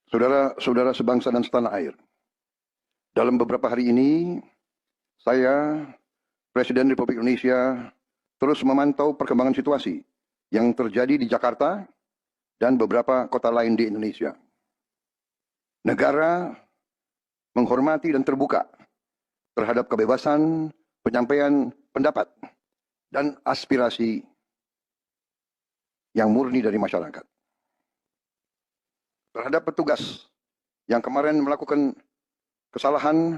Saudara-saudara sebangsa dan setanah air, dalam beberapa hari ini, saya, Presiden Republik Indonesia, terus memantau perkembangan situasi yang terjadi di Jakarta dan beberapa kota lain di Indonesia. Negara menghormati dan terbuka terhadap kebebasan penyampaian pendapat dan aspirasi yang murni dari masyarakat. Terhadap petugas yang kemarin melakukan kesalahan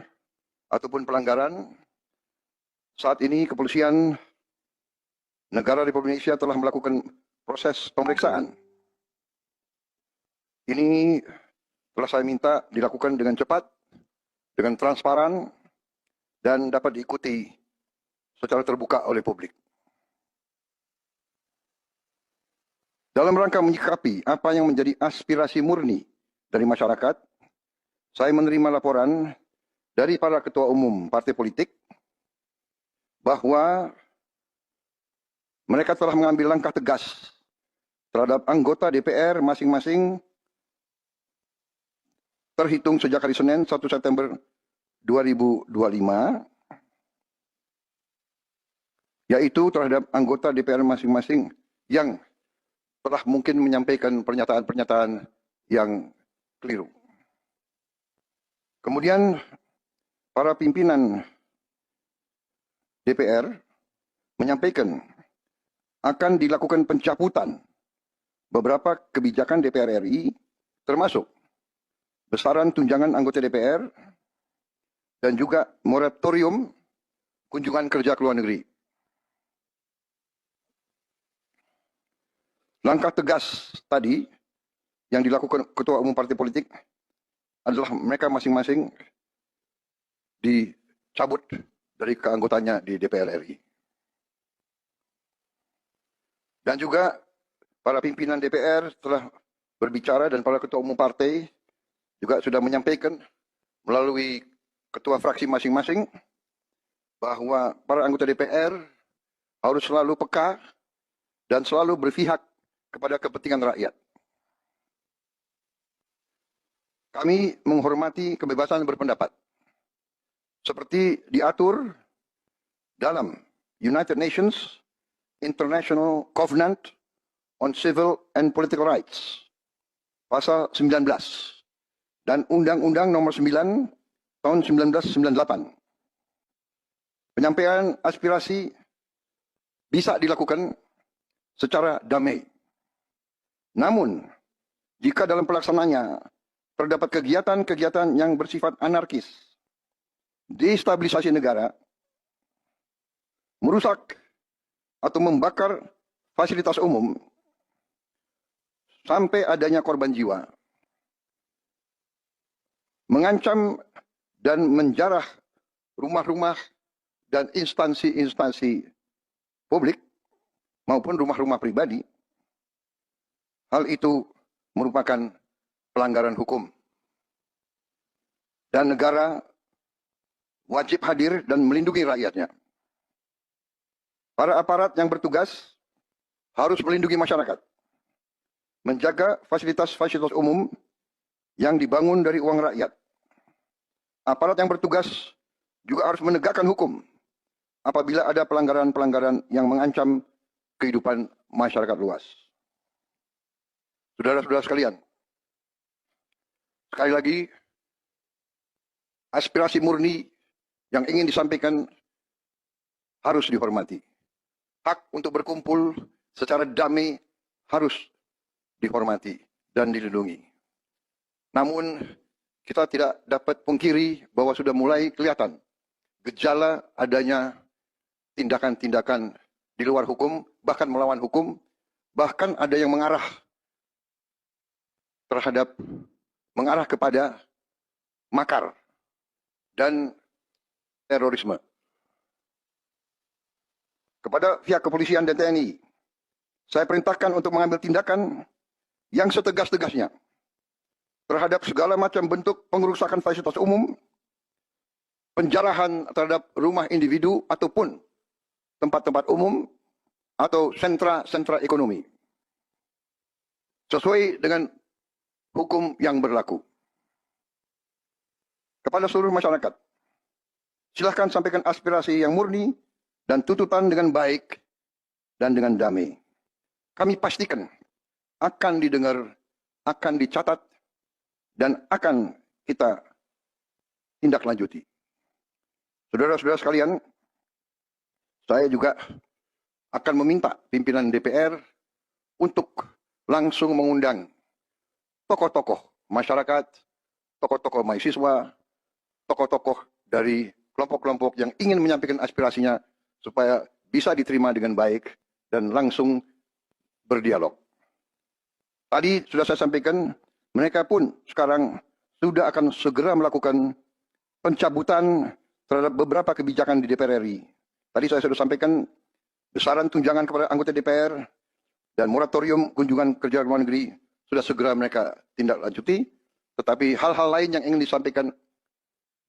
ataupun pelanggaran, saat ini kepolisian negara Republik Indonesia telah melakukan proses pemeriksaan. Ini telah saya minta dilakukan dengan cepat, dengan transparan, dan dapat diikuti secara terbuka oleh publik. Dalam rangka menyikapi apa yang menjadi aspirasi murni dari masyarakat, saya menerima laporan dari para ketua umum partai politik bahwa mereka telah mengambil langkah tegas terhadap anggota DPR masing-masing terhitung sejak hari Senin 1 September 2025, yaitu terhadap anggota DPR masing-masing yang telah mungkin menyampaikan pernyataan-pernyataan yang keliru. Kemudian para pimpinan DPR menyampaikan akan dilakukan pencabutan beberapa kebijakan DPR RI, termasuk besaran tunjangan anggota DPR dan juga moratorium kunjungan kerja ke luar negeri. Langkah tegas tadi yang dilakukan ketua umum partai politik adalah mereka masing-masing dicabut dari keanggotaannya di DPR RI. Dan juga para pimpinan DPR telah berbicara dan para ketua umum partai juga sudah menyampaikan melalui ketua fraksi masing-masing bahwa para anggota DPR harus selalu peka dan selalu berpihak kepada kepentingan rakyat. Kami menghormati kebebasan berpendapat seperti diatur dalam United Nations International Covenant on Civil and Political Rights, pasal 19, dan Undang-Undang nomor 9 tahun 1998. Penyampaian aspirasi bisa dilakukan secara damai. Namun, jika dalam pelaksanaannya terdapat kegiatan-kegiatan yang bersifat anarkis, destabilisasi negara, merusak atau membakar fasilitas umum, sampai adanya korban jiwa, mengancam dan menjarah rumah-rumah dan instansi-instansi publik maupun rumah-rumah pribadi, hal itu merupakan pelanggaran hukum. Dan negara wajib hadir dan melindungi rakyatnya. Para aparat yang bertugas harus melindungi masyarakat, menjaga fasilitas-fasilitas umum yang dibangun dari uang rakyat. Aparat yang bertugas juga harus menegakkan hukum apabila ada pelanggaran-pelanggaran yang mengancam kehidupan masyarakat luas. Saudara-saudara sekalian, sekali lagi, aspirasi murni yang ingin disampaikan harus dihormati. Hak untuk berkumpul secara damai harus dihormati dan dilindungi. Namun, kita tidak dapat pungkiri bahwa sudah mulai kelihatan gejala adanya tindakan-tindakan di luar hukum, bahkan melawan hukum, bahkan ada yang mengarah kepada makar dan terorisme. Kepada pihak kepolisian dan TNI, saya perintahkan untuk mengambil tindakan yang setegas-tegasnya terhadap segala macam bentuk pengerusakan fasilitas umum, penjarahan terhadap rumah individu ataupun tempat-tempat umum atau sentra-sentra ekonomi. Sesuai dengan hukum yang berlaku. Kepada seluruh masyarakat, silahkan sampaikan aspirasi yang murni dan tuntutan dengan baik dan dengan damai. Kami pastikan akan didengar, akan dicatat, dan akan kita tindak lanjuti. Saudara-saudara sekalian, saya juga akan meminta pimpinan DPR untuk langsung mengundang tokoh-tokoh masyarakat, tokoh-tokoh mahasiswa, tokoh-tokoh dari kelompok-kelompok yang ingin menyampaikan aspirasinya supaya bisa diterima dengan baik dan langsung berdialog. Tadi sudah saya sampaikan, mereka pun sekarang sudah akan segera melakukan pencabutan terhadap beberapa kebijakan di DPR RI. Tadi saya sudah sampaikan besaran tunjangan kepada anggota DPR dan moratorium kunjungan kerja luar negeri sudah segera mereka tindak lanjuti. Tetapi hal-hal lain yang ingin disampaikan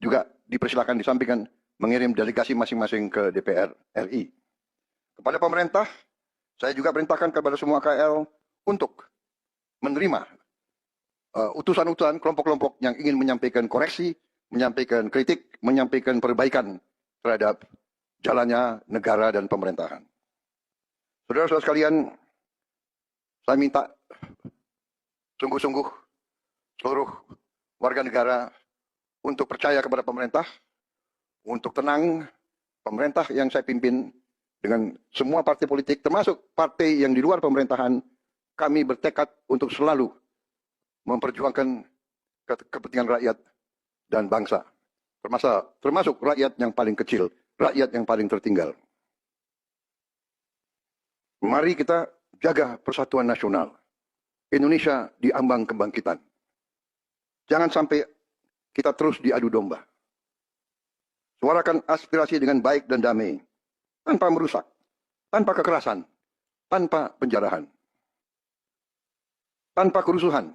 juga dipersilakan disampaikan mengirim delegasi masing-masing ke DPR RI. Kepada pemerintah, saya juga perintahkan kepada semua KL untuk menerima utusan-utusan kelompok-kelompok yang ingin menyampaikan koreksi, menyampaikan kritik, menyampaikan perbaikan terhadap jalannya negara dan pemerintahan. Saudara-saudara sekalian, saya minta sungguh-sungguh seluruh warga negara untuk percaya kepada pemerintah, untuk tenang. Pemerintah yang saya pimpin dengan semua partai politik, termasuk partai yang di luar pemerintahan, kami bertekad untuk selalu memperjuangkan kepentingan rakyat dan bangsa, termasuk rakyat yang paling kecil, rakyat yang paling tertinggal. Mari kita jaga persatuan nasional. Indonesia di ambang kebangkitan. Jangan sampai kita terus diadu domba. Suarakan aspirasi dengan baik dan damai, tanpa merusak, tanpa kekerasan, tanpa penjarahan, tanpa kerusuhan,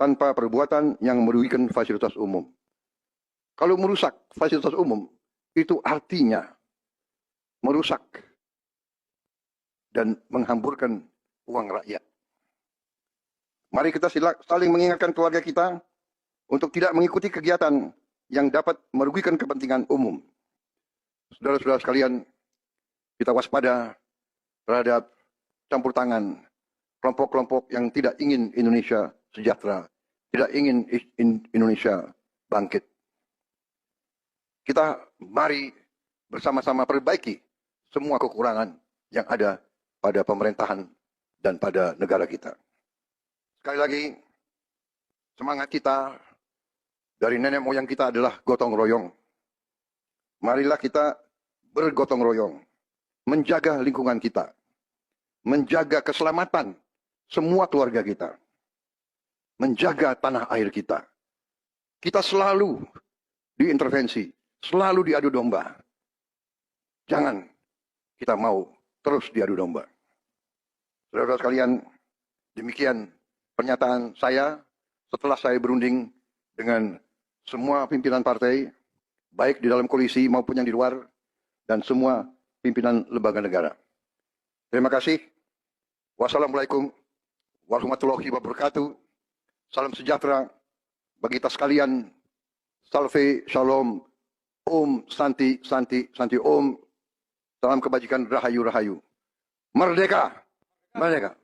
tanpa perbuatan yang merugikan fasilitas umum. Kalau merusak fasilitas umum, itu artinya merusak dan menghamburkan uang rakyat. Mari kita saling mengingatkan keluarga kita untuk tidak mengikuti kegiatan yang dapat merugikan kepentingan umum. Saudara-saudara sekalian, kita waspada terhadap campur tangan kelompok-kelompok yang tidak ingin Indonesia sejahtera, tidak ingin Indonesia bangkit. Kita mari bersama-sama perbaiki semua kekurangan yang ada pada pemerintahan dan pada negara kita. Sekali lagi, semangat kita dari nenek moyang kita adalah gotong royong. Marilah kita bergotong royong, menjaga lingkungan kita, menjaga keselamatan semua keluarga kita, menjaga tanah air kita. Kita selalu diintervensi, selalu diadu domba. Jangan kita mau terus diadu domba. Saudara-saudara sekalian, demikian pernyataan saya setelah saya berunding dengan semua pimpinan partai, baik di dalam koalisi maupun yang di luar, dan semua pimpinan lembaga negara. Terima kasih. Wassalamualaikum warahmatullahi wabarakatuh. Salam sejahtera bagi kita sekalian. Salve, shalom, om, santi, santi, santi, om. Salam kebajikan, rahayu, rahayu. Merdeka! Merdeka!